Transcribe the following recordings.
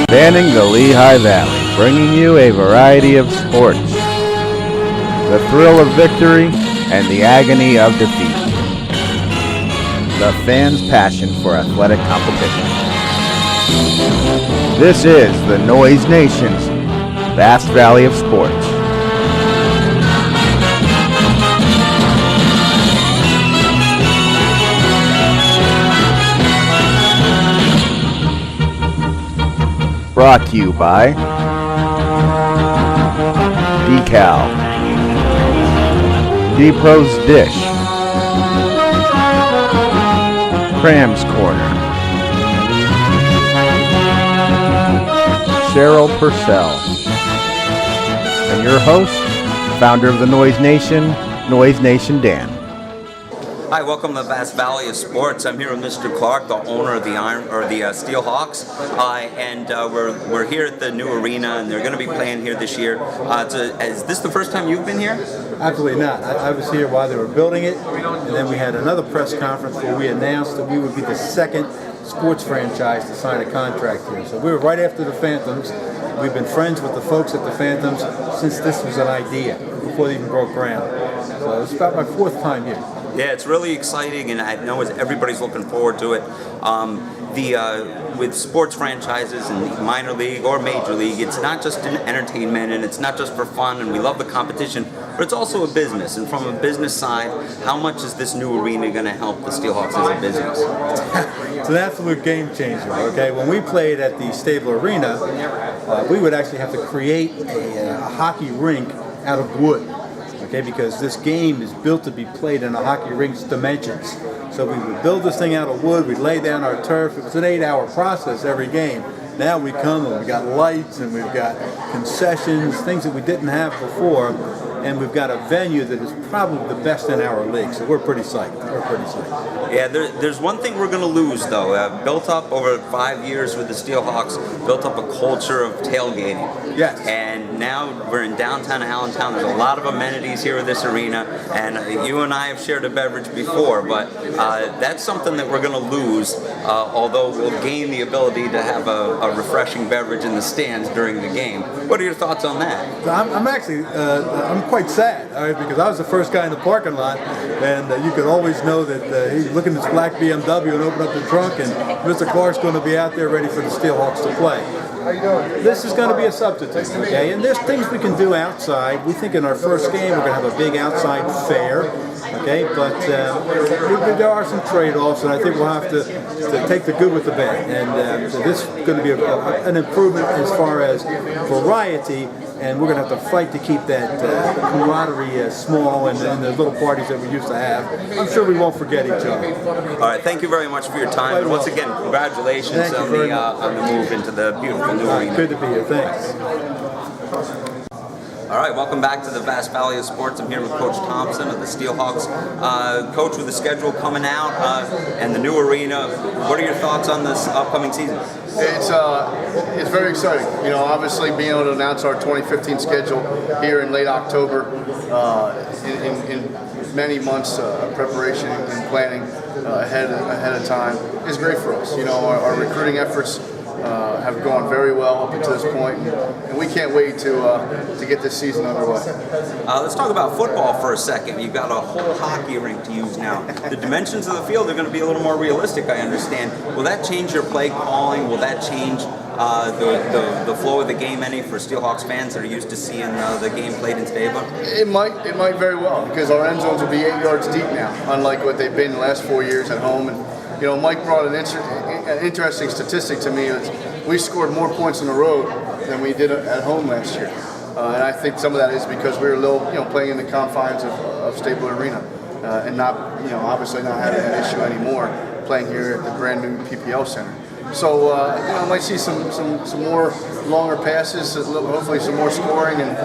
Spanning the Lehigh Valley, bringing you a variety of sports, the thrill of victory and the agony of defeat, the fans' passion for athletic competition. This is the Noise Nation's vast valley of sports. Brought to you by Decal, D-Pro's Dish, Cram's Corner, Cheryl Purcell, and your host, founder of the Noise Nation Dan. Hi, welcome to the vast valley of sports. I'm here with Mr. Clark, the owner of the Steelhawks, and we're here at the new arena, and they're going to be playing here this year. Is this the first time you've been here? Absolutely not. I was here while they were building it, and then we had another press conference where we announced that we would be the second sports franchise to sign a contract here. So we were right after the Phantoms. We've been friends with the folks at the Phantoms since this was an idea, before they even broke ground. So it's about my fourth time here. Yeah, it's really exciting, and I know everybody's looking forward to it. With sports franchises in minor league or major league, it's not just an entertainment and it's not just for fun, and we love the competition, but it's also a business. And from a business side, how much is this new arena going to help the Steelhawks as a business? It's an absolute game changer. Okay, when we played at the Stable Arena, we would actually have to create a hockey rink out of wood. Okay, because this game is built to be played in a hockey rink's dimensions. So we would build this thing out of wood, we'd lay down our turf. It was an 8-hour process every game. Now we come and we've got lights and we've got concessions, things that we didn't have before, and we've got a venue that is probably the best in our league. So we're pretty psyched. Yeah, there's one thing we're going to lose, though. Built up over 5 years with the Steelhawks, built up a culture of tailgating. Yes. And now we're in downtown Allentown. There's a lot of amenities here at this arena, and you and I have shared a beverage before, but that's something that we're going to lose, although we'll gain the ability to have a refreshing beverage in the stands during the game. What are your thoughts on that? I'm actually, I'm quite sad, all right, because I was the first guy in the parking lot, and you could always know that he's looking at this black BMW and open up the trunk, and Mr. Clark's going to be out there ready for the Steelhawks to play. This is going to be a substitute, okay? And there's things we can do outside. We think in our first game we're going to have a big outside fair, okay? But there are some trade-offs, and I think we'll have to take the good with the bad. And so this is going to be an improvement as far as variety, and we're going to have to fight to keep that camaraderie small and the little parties that we used to have. I'm sure we won't forget each other. All right, thank you very much for your time. And once again, congratulations on the move into the beautiful new arena. Good to be here. Thanks. All right, welcome back to the vast valley of sports. I'm here with Coach Thompson of the Steelhawks. Coach, with the schedule coming out and the new arena, what are your thoughts on this upcoming season? It's very exciting. You know, obviously being able to announce our 2015 schedule here in late October, in many months of preparation and planning ahead of time is great for us. You know, our recruiting efforts have gone very well up until this point, and we can't wait to get this season underway. Let's talk about football for a second. You've got a whole hockey rink to use now. The dimensions of the field are going to be a little more realistic, I understand. Will that change your play calling? Will that change the flow of the game any for Steelhawks fans that are used to seeing the game played in stadium? It might very well, because our end zones will be 8 yards deep now, unlike what they've been the last 4 years at home. And you know, Mike brought an interesting statistic to me. We scored more points on the road than we did at home last year, and I think some of that is because we were playing in the confines of Stable Arena, and not, obviously not having that issue anymore, playing here at the brand new PPL Center. So might see some more longer passes, hopefully some more scoring, and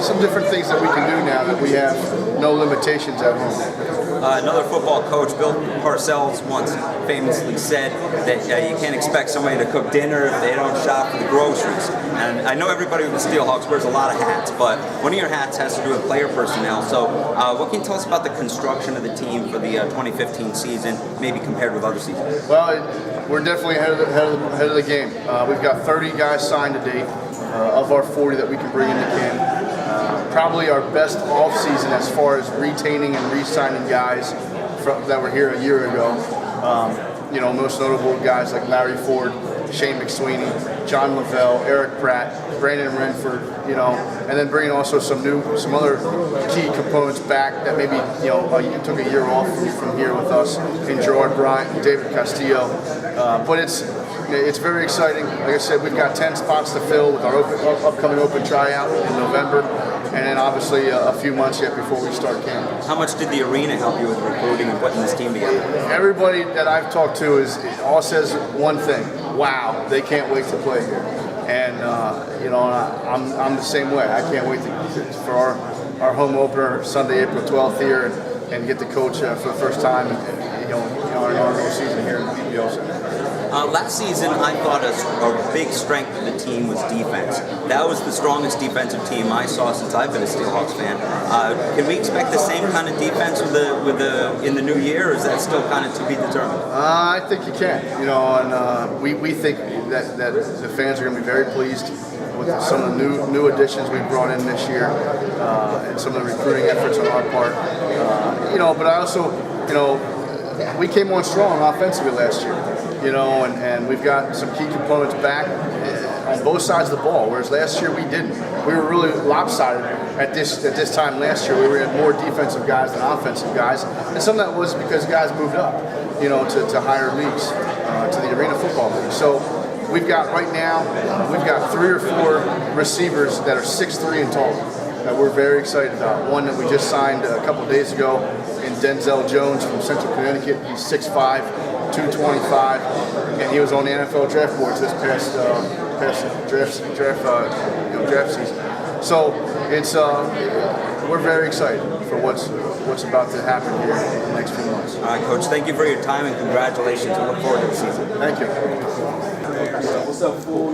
some different things that we can do now that we have no limitations at home. Another football coach, Bill Parcells, once famously said that you can't expect somebody to cook dinner if they don't shop for the groceries. And I know everybody with the Steelhawks wears a lot of hats, but one of your hats has to do with player personnel. So what can you tell us about the construction of the team for the 2015 season, maybe compared with other seasons? Well, we're definitely ahead of the game. We've got 30 guys signed to date of our 40 that we can bring into camp. Probably our best off-season as far as retaining and re-signing guys that were here a year ago. Most notable guys like Larry Ford, Shane McSweeney, John Lavelle, Eric Pratt, Brandon Renford, and then bringing also some other key components back that maybe took a year off from here with us in Gerard Bryant and David Castillo. But it's very exciting. Like I said, we've got 10 spots to fill with our upcoming open tryout in November, and then obviously a few months yet before we start camp. How much did the arena help you with recruiting and putting this team together? Everybody that I've talked to all says one thing: wow, they can't wait to play here. And I'm the same way. I can't wait for our home opener Sunday, April 12th here, and get to coach for the first time in our inaugural season here in the PPL Center. Last season, I thought a big strength of the team was defense. That was the strongest defensive team I saw since I've been a Steelhawks fan. Can we expect the same kind of defense in the new year, or is that still kind of to be determined? I think you can. And we think that the fans are going to be very pleased with some of the new additions we brought in this year, and some of the recruiting efforts on our part. But I also, we came on strong offensively last year. And we've got some key components back on both sides of the ball, whereas last year we didn't. We were really lopsided at this time last year. We had more defensive guys than offensive guys, and some of that was because guys moved up, to higher leagues, to the Arena Football League. So we've got 3 or 4 receivers that are 6'3" and tall that we're very excited about. One that we just signed a couple days ago in Denzel Jones from Central Connecticut. He's 6'5", 225, and he was on the NFL draft boards this past draft season. So it's we're very excited for what's about to happen here in the next few months. All right, Coach, thank you for your time and congratulations. We look forward to the season. Thank you.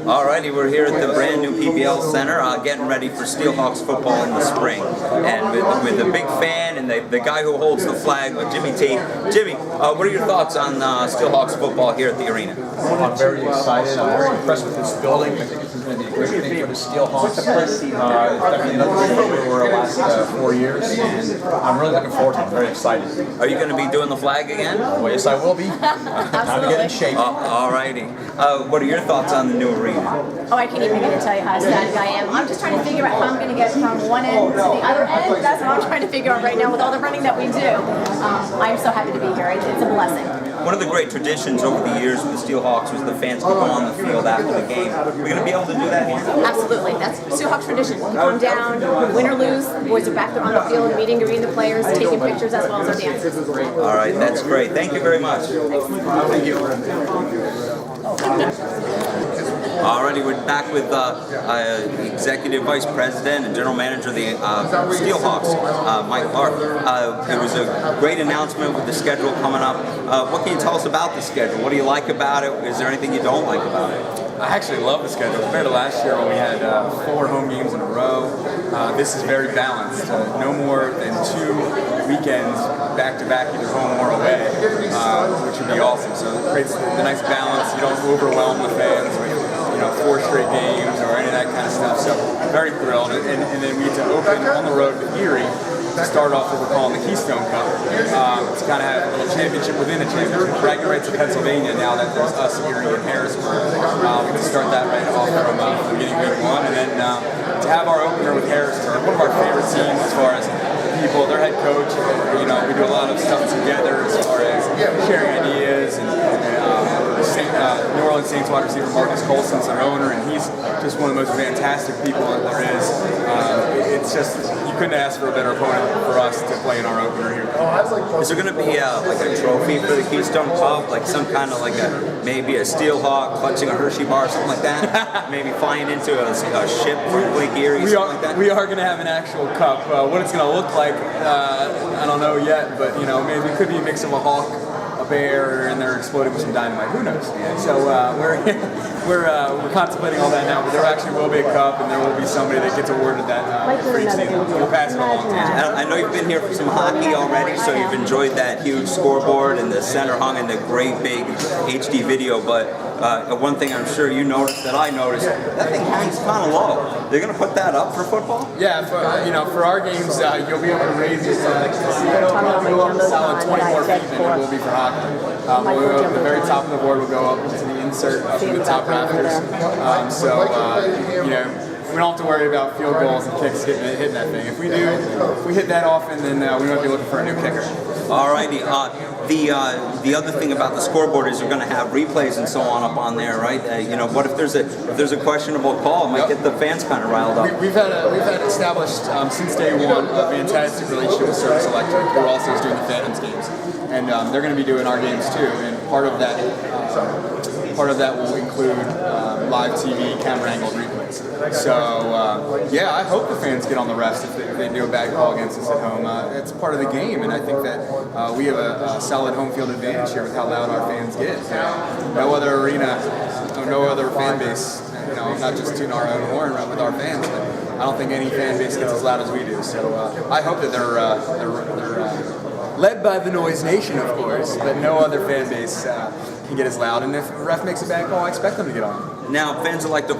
All righty, we're here at the brand new PPL Center, getting ready for Steelhawks football in the spring. And with the big fan and the guy who holds the flag, Jimmy T. Jimmy, what are your thoughts on Steelhawks football here at the arena? I'm very excited. I'm very impressed with this building. I think this is going to be a great thing for the Steelhawks. It's definitely another thing for the last 4 years, and I'm really looking forward to it. I'm very excited. Are you going to be doing the flag again? Well, yes, I will be. Time to get in shape. All righty. What are your thoughts on the new arena? Oh, I can't even begin to tell you how ecstatic I am. I'm just trying to figure out how I'm going to get from one end to the other end. That's what I'm trying to figure out right now with all the running that we do. I'm so happy to be here. It's a blessing. One of the great traditions over the years with the Steelhawks was the fans would go on the field after the game. Are we going to be able to do that here? Absolutely. That's Steelhawks tradition. You come down, win or lose, the boys are back there on the field, meeting, greeting the players, taking pictures as well as our dances. All right, that's great. Thank you very much. Thank you. Alrighty, we're back with Executive Vice President and General Manager of the Steelhawks, Mike Clark. It was a great announcement with the schedule coming up. What can you tell us about the schedule? What do you like about it? Is there anything you don't like about it? I actually love the schedule. Compared to last year when we had 4 home games in a row, this is very balanced. No more than 2 weekends back-to-back, either home or away, which would be awesome. So it creates the nice balance. You don't overwhelm the fans with 4 straight games or any of that kind of stuff. So very thrilled. And then we get to open on the road with Erie to start off what we're calling the Keystone Cup. To kind of have a little championship within a championship. Bragging rights of Pennsylvania now that there's us, Erie, and Harrisburg. We can start that right off from beginning week 1. And then to have our opener with Harrisburg, one of our favorite teams as far as people, their head coach, we do a lot of stuff together as far as sharing ideas and New Orleans Saints wide receiver Marcus Colson's their owner, and he's just one of the most fantastic people that there is. It's just, you couldn't ask for a better opponent for us to play in our opener here. Is there going to be like a trophy for the Keystone Cup, like some kind of like maybe a Steelhawk clutching a Hershey bar or something like that? Maybe flying into a ship from Lake Erie, something like that? We are going to have an actual cup. What it's going to look like, I don't know yet, but maybe it could be a mix of a hawk, a bear, and they're exploding with some dynamite. Who knows? So we're contemplating all that now, but there actually will be a cup, and there will be somebody that gets awarded that for each season. We'll pass it along to you. I know you've been here for some hockey already, so you've enjoyed that huge scoreboard and the center hung and the great big HD video, but one thing I'm sure you noticed that I noticed, that thing hangs kind of low. They're going to put that up for football? Yeah, for our games, you'll be able to raise it solid 24 feet than it will be for hockey. The very top of the board will go up into the insert up in the top rafters. We don't have to worry about field goals and kicks hitting that thing. If we hit that often, then we might be looking for a new kicker. Alrighty. The other thing about the scoreboard is you're going to have replays and so on up on there, right? What if there's a questionable call? It might get the fans kind of riled up. We've had established since day one a fantastic relationship with Service Electric, who also is doing the Phantoms games, and they're going to be doing our games too. And part of that will include live TV, camera-angled replays. So, I hope the fans get on the refs if they do a bad call against us at home. It's part of the game, and I think that we have a solid home field advantage here with how loud our fans get. No other arena, no other fan base, not just tune our own horn with our fans, but I don't think any fan base gets as loud as we do. So I hope that they're led by the Noise Nation, of course, but no other fan base can get as loud. And if a ref makes a bad call, I expect them to get on. Now, fans would like to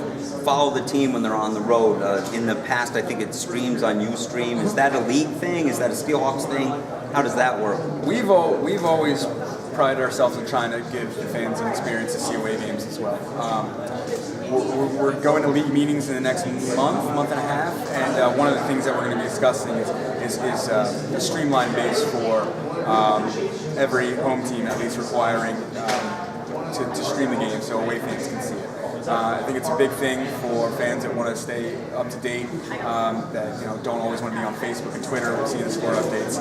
follow the team when they're on the road. In the past, I think it streams on Ustream. Is that a league thing? Is that a Steelhawks thing? How does that work? We've always prided ourselves in trying to give the fans an experience to see away games as well. We're going to league meetings in the next month and a half, and one of the things that we're going to be discussing is a streamlined base for every home team, at least requiring to stream the game so away fans can see it. I think it's a big thing for fans that want to stay up to date, that don't always want to be on Facebook and Twitter or see the score updates.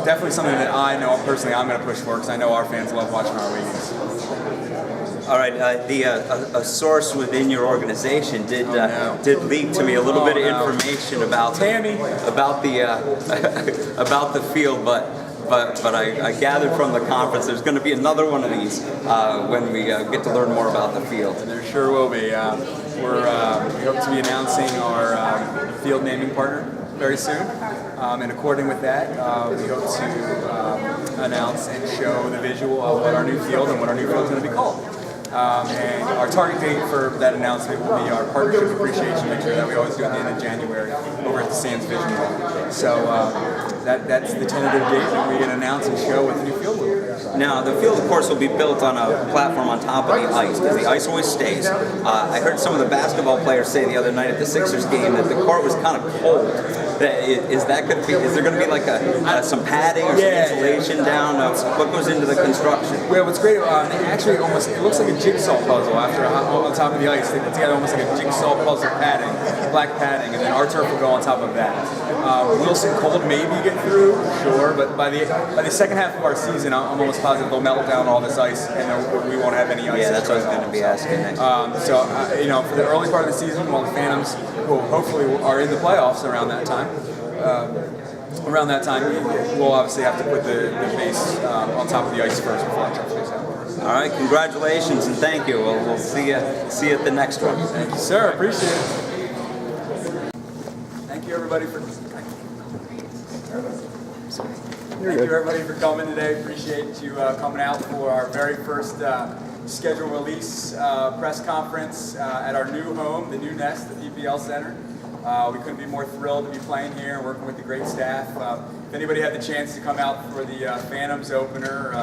Definitely something that I know personally I'm going to push for, because I know our fans love watching our away games. All right, a source within your organization did leak to me a little bit of information about the field, but I gathered from the conference there's going to be another one of these when we get to learn more about the field. There sure will be. We hope to be announcing our field naming partner very soon, and according with that, we hope to announce and show the visual of what our new field and what our new field is going to be called. And our target date for that announcement will be our partnership appreciation picture that we always do at the end of January over at the Sands Vision Hall. So that's the tentative date that we can announce and show what the new field will be. Now, the field, of course, will be built on a platform on top of the ice, because the ice always stays. I heard some of the basketball players say the other night at the Sixers game that the court was kind of cold. Is there going to be like some padding or some insulation down? What goes into the construction? Well, what's great, actually it looks like a jigsaw puzzle after on top of the ice. They put together almost like a jigsaw puzzle padding, black padding, and then our turf will go on top of that. Wilson Cold maybe get through, sure, but by the second half of our season, I'm almost positive they'll melt down all this ice, and we won't have any ice. Yeah, that's what I was going to be asking next. For the early part of the season, while the Phantoms will hopefully are in the playoffs around that time, we'll obviously have to put the base on top of the ice first before our turf goes out. All right, congratulations and thank you. We'll see you at the next one. Thank you, sir. Appreciate it. Thank you, everybody, for coming today. Appreciate you coming out for our very first schedule release press conference at our new home, the new nest, the PPL Center. We couldn't be more thrilled to be playing here and working with the great staff. If anybody had the chance to come out for the Phantoms opener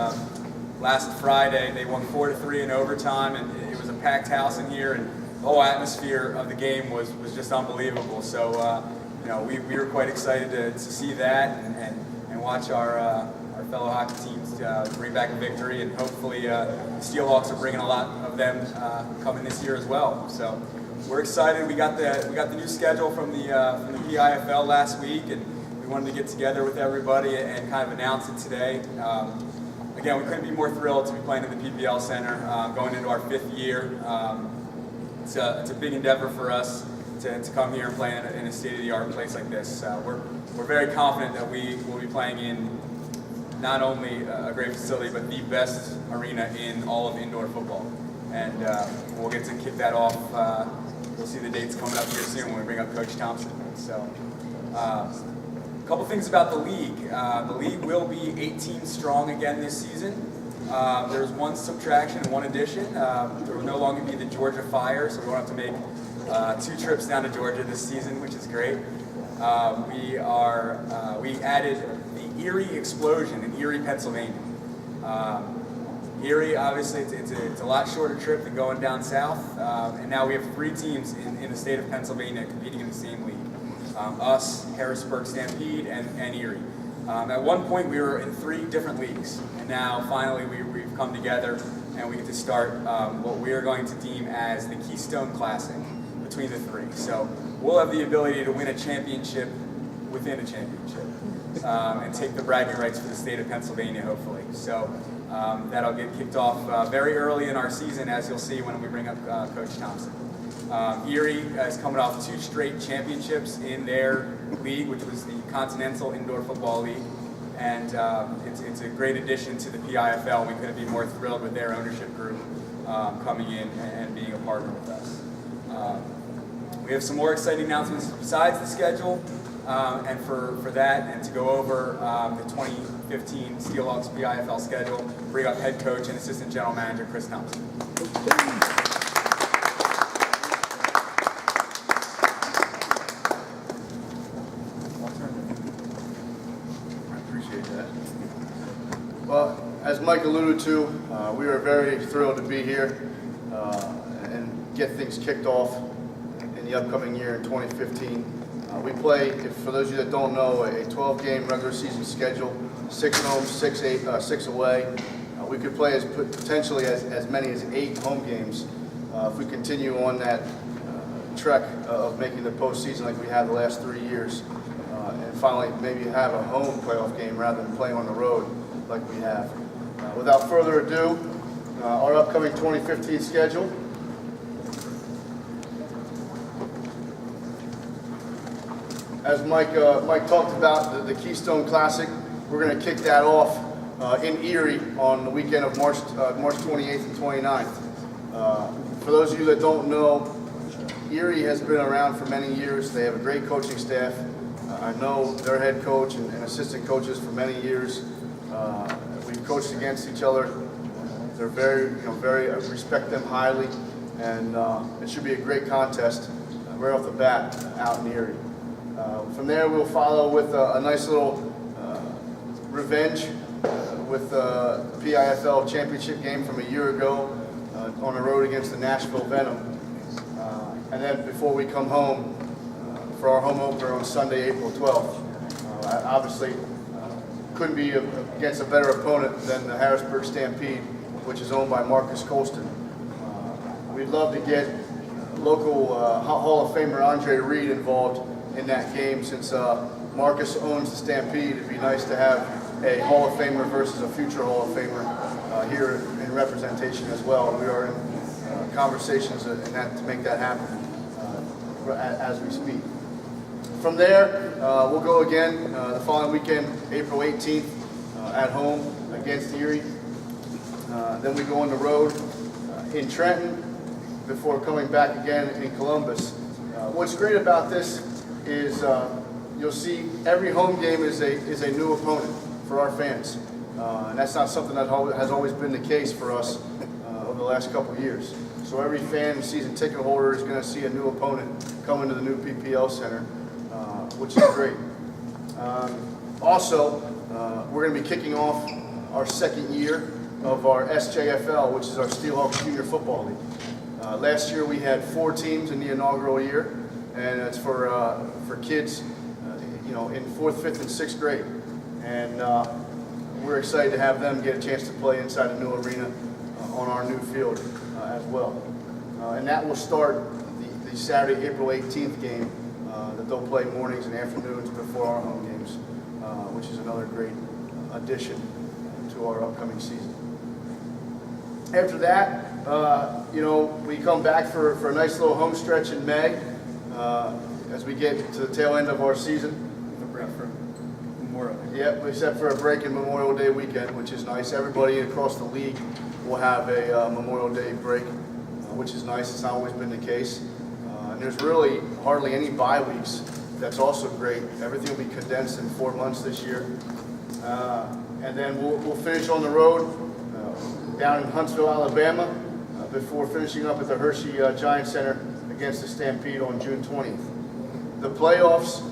last Friday, they won 4-3 in overtime, and it was a packed house in here, and the whole atmosphere of the game was just unbelievable. So we were quite excited to see that, and watch our fellow hockey teams bring back a victory, and hopefully Steelhawks are bringing a lot of them coming this year as well. So we're excited. We got the new schedule from the PIFL last week, and we wanted to get together with everybody and kind of announce it today. Again, we couldn't be more thrilled to be playing in the PPL Center, going into our 5th year. It's a big endeavor for us to come here and play in a state-of-the-art place like this. We're very confident that we will be playing in not only a great facility, but the best arena in all of indoor football. And we'll get to kick that off. We'll see the dates coming up here soon when we bring up Coach Thompson. So, a couple things about the league. The league will be 18 strong again this season. There's one subtraction and one addition. There will no longer be the Georgia Fire, so we won't have to make 2 trips down to Georgia this season, which is great. We added the Erie Explosion in Erie, Pennsylvania. Erie, obviously, it's a lot shorter trip than going down south, and now we have 3 teams in the state of Pennsylvania competing in the same league. Us, Harrisburg Stampede, and Erie. At one point, we were in 3 different leagues, and now finally we've come together, and we get to start what we are going to deem as the Keystone Classic between the 3. So we'll have the ability to win a championship within a championship, and take the bragging rights for the state of Pennsylvania, hopefully. So that'll get kicked off very early in our season, as you'll see when we bring up Coach Thompson. Erie is coming off 2 straight championships in their league, which was the Continental Indoor Football League, and it's a great addition to the PIFL. We couldn't be more thrilled with their ownership group coming in and being a partner with us. We have some more exciting announcements besides the schedule, and for that, and to go over the 2015 Steelhawks PIFL schedule, bring up head coach and assistant general manager Chris Thompson. Well, as Mike alluded to, we are very thrilled to be here and get things kicked off in the upcoming year in 2015. We play, for those of you that don't know, a 12-game regular season schedule, 6 home, 6 away. We could play potentially as many as 8 home games if we continue on that trek of making the postseason like we have the last 3 years, and finally maybe have a home playoff game rather than playing on the road like we have. Without further ado, our upcoming 2015 schedule. As Mike talked about, the Keystone Classic, we're going to kick that off in Erie on the weekend of March 28th and 29th. For those of you that don't know, Erie has been around for many years. They have a great coaching staff. I know their head coach and assistant coaches for many years. We've coached against each other. They're very, I respect them highly, and it should be a great contest right off the bat out in Erie. From there, we'll follow with a nice little revenge with the PIFL championship game from a year ago on the road against the Nashville Venom. And then before we come home for our home opener on Sunday, April 12th. Obviously, couldn't be against a better opponent than the Harrisburg Stampede, which is owned by Marcus Colston. We'd love to get local Hall of Famer Andre Reed involved in that game. Since Marcus owns the Stampede, it'd be nice to have a Hall of Famer versus a future Hall of Famer here in representation as well. We are in conversations and that to make that happen as we speak. From there, we'll go again the following weekend, April 18th, at home against Erie. Then we go on the road in Trenton before coming back again in Columbus. What's great about this is you'll see every home game is a new opponent for our fans. And that's not something that has always been the case for us over the last couple of years. So every fan and season ticket holder is going to see a new opponent come into the new PPL Center, which is great. Also, we're going to be kicking off our 2nd year of our SJFL, which is our Steelhawk Junior Football League. Last year we had 4 teams in the inaugural year, and it's for kids, in 4th, 5th, and 6th grade. And we're excited to have them get a chance to play inside the new arena on our new field as well. And that will start the Saturday, April 18th game that they'll play mornings and afternoons before our home games, which is another great addition to our upcoming season. After that, we come back for a nice little home stretch in May as we get to the tail end of our season. The break for Memorial Day. Yep, except for a break in Memorial Day weekend, which is nice. Everybody across the league will have a Memorial Day break, which is nice. It's not always been the case. And there's really hardly any bye weeks. That's also great. Everything will be condensed in 4 months this year. And then we'll finish on the road down in Huntsville, Alabama, before finishing up at the Hershey Giant Center against the Stampede on June 20th. The playoffs,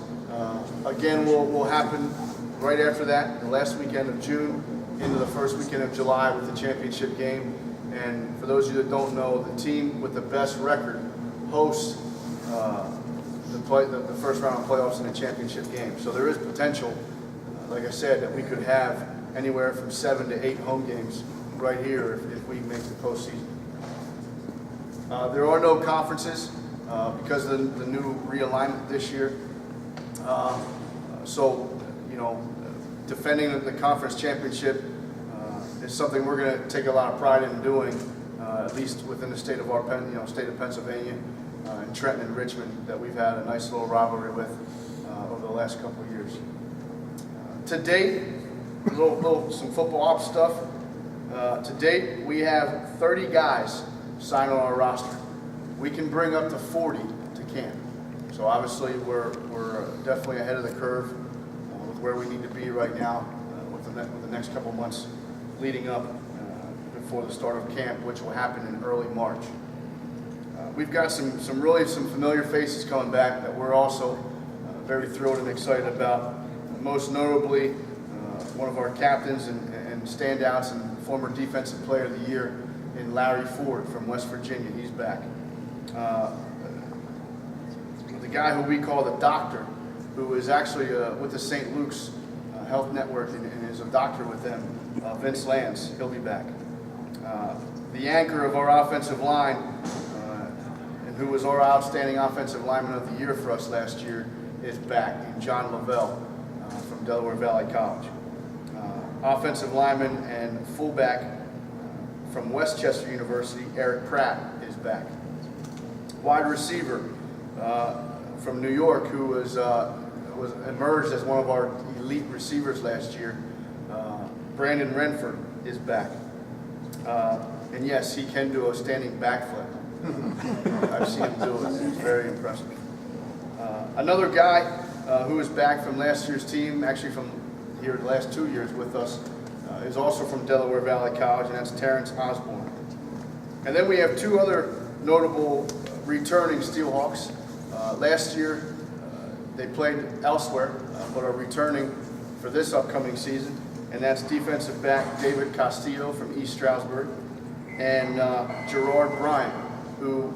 again, will happen right after that, the last weekend of June into the first weekend of July with the championship game. And for those of you that don't know, the team with the best record hosts the first round of playoffs in the championship game. So there is potential, like I said, that we could have anywhere from 7 to 8 home games right here if we make the postseason. There are no conferences because of the new realignment this year. Defending the conference championship is something we're going to take a lot of pride in doing, at least within the state of state of Pennsylvania, and Trenton and Richmond, that we've had a nice little rivalry with over the last couple of years. To date, some football ops stuff. To date, we have 30 guys signed on our roster. We can bring up to 40 to camp. So obviously, we're definitely ahead of the curve with where we need to be right now with the next couple months leading up before the start of camp, which will happen in early March. We've got some familiar faces coming back that we're also very thrilled and excited about. Most notably, one of our captains and standouts and former Defensive Player of the Year in Larry Ford from West Virginia. He's back. The guy who we call the Doctor, who is actually with the St. Luke's Health Network and is a doctor with them, Vince Lance, he'll be back. The anchor of our offensive line, and who was our outstanding offensive lineman of the year for us last year, is back, John Lavelle from Delaware Valley College. Offensive lineman and fullback from Westchester University, Eric Pratt, is back. Wide receiver from New York, who was emerged as one of our elite receivers last year, Brandon Renford, is back. And yes, he can do a standing backflip. I've seen him do it. It's very impressive. Another guy who is back from last year's team, actually from here the last 2 years with us, is also from Delaware Valley College, and that's Terrence Osborne. And then we have 2 other notable returning Steelhawks. Last year, they played elsewhere, but are returning for this upcoming season, and that's defensive back David Castillo from East Stroudsburg, and Gerard Bryant, who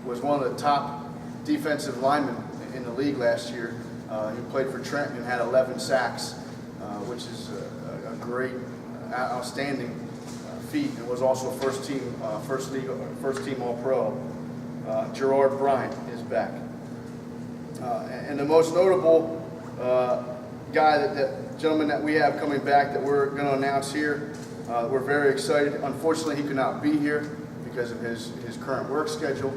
was one of the top defensive linemen in the league last year. He played for Trenton and had 11 sacks, which is a great, outstanding feat. It was also first team All-Pro. Gerard Bryant is back. And the most notable gentleman that we have coming back that we're going to announce here, we're very excited. Unfortunately, he could not be here because of his current work schedule.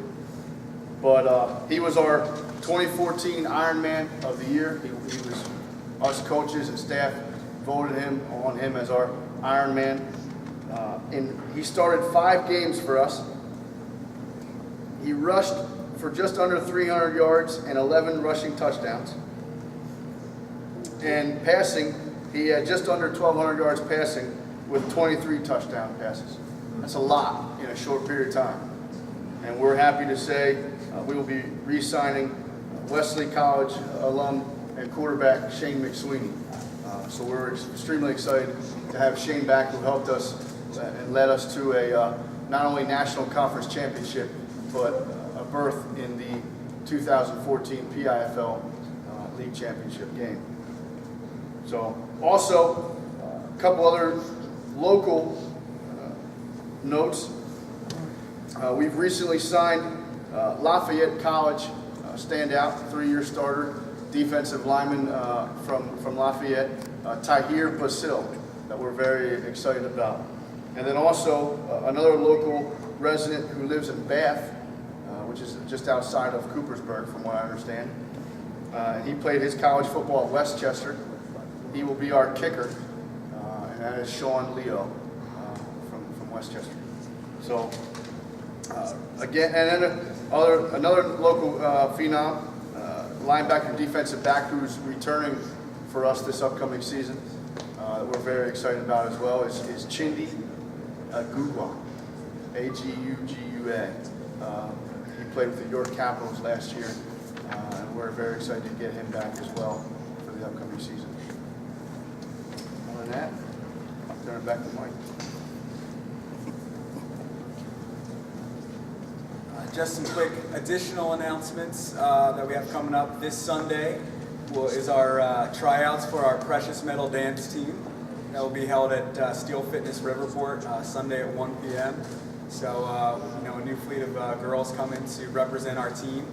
But he was our 2014 Ironman of the Year. He was, us coaches and staff voted on him as our Ironman. And he started 5 games for us. He rushed for just under 300 yards and 11 rushing touchdowns. And passing, he had just under 1,200 yards passing with 23 touchdown passes. That's a lot in a short period of time. And we're happy to say we will be re-signing Wesley College alum and quarterback Shane McSweeney. So we're extremely excited to have Shane back, who helped us and led us to a not only national conference championship, but a berth in the 2014 PIFL league championship game. So also, a couple other local notes. We've recently signed Lafayette College standout, 3-year starter, defensive lineman from Lafayette, Tahir Basil, that we're very excited about. And then also another local resident who lives in Bath, which is just outside of Coopersburg from what I understand. He played his college football at Westchester. He will be our kicker, and that is Sean Leo from Westchester. So again, and then another local phenom, linebacker, defensive back, who's returning for us this upcoming season, that we're very excited about as well, is Chindi Agugua, A-G-U-G-U-A. He played with the York Capitals last year, and we're very excited to get him back as well for the upcoming season. Other than that, I'll turn it back to Mike. Just some quick additional announcements that we have coming up. This Sunday is our tryouts for our Precious Metal Dance team. That will be held at Steel Fitness Riverport Sunday at 1 p.m. So, a new fleet of girls coming to represent our team.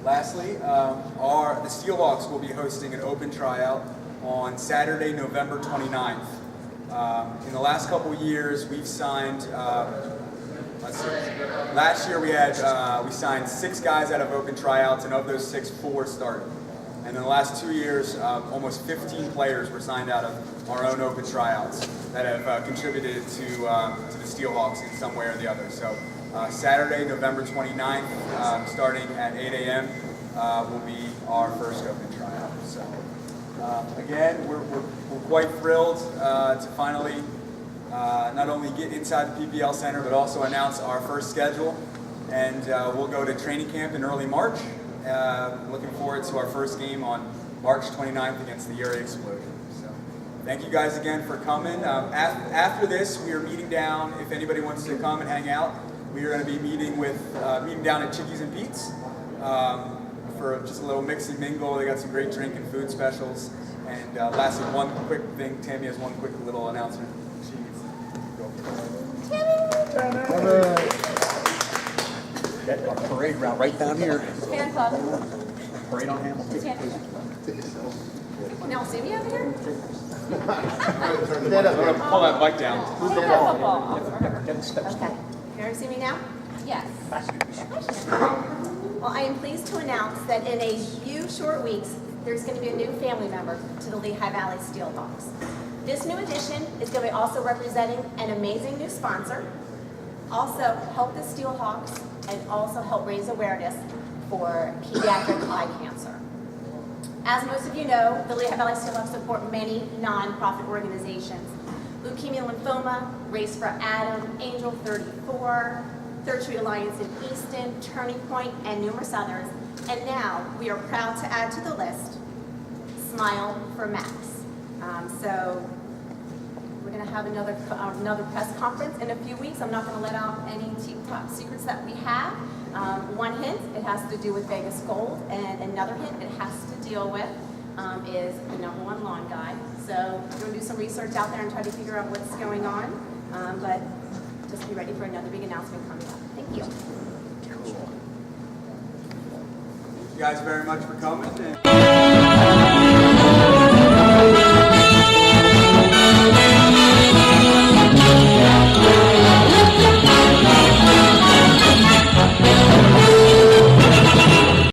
Lastly, the Steelhawks will be hosting an open tryout on Saturday, November 29th. In the last couple of years, we've signed. Last year we signed 6 guys out of open tryouts, and of those 6, 4 started. And in the last 2 years, almost 15 players were signed out of our own open tryouts that have contributed to the Steelhawks in some way or the other. So Saturday, November 29th, starting at 8 a.m. Will be our first open tryout. So again, we're quite thrilled to finally not only get inside the PPL Center, but also announce our first schedule. And we'll go to training camp in early March. Looking forward to our first game on March 29th against the Erie Explosion. So thank you guys again for coming. After this, we are meeting down, if anybody wants to come and hang out, we are going to be meeting down at Chickies and Pete's for just a little mix and mingle. They got some great drink and food specials. And lastly, one quick thing, Tammy has one quick little announcement. Get our parade route right down here. Fan club. Parade on Hamilton. Now, see me over here? Pull that bike down. Football. Get the steps. Okay. Can you see me now? Yes. Well, I am pleased to announce that in a few short weeks, there's going to be a new family member to the Lehigh Valley Steelhawks. This new addition is going to be also representing an amazing new sponsor, also help the Steelhawks, and also help raise awareness for pediatric eye cancer. As most of you know, the Lehigh Valley Steelhawks support many non-profit organizations. Leukemia Lymphoma, Race for Adam, Angel 34, Third Street Alliance in Easton, Turning Point, and numerous others. And now we are proud to add to the list, Smile for Max. So we're going to have another press conference in a few weeks. I'm not going to let out any top secrets that we have. One hint, it has to do with Vegas Gold, and another hint it has to deal with is the #1 lawn guy. So we're going to do some research out there and try to figure out what's going on. But just be ready for another big announcement coming up. Thank you. Thank you guys very much for coming.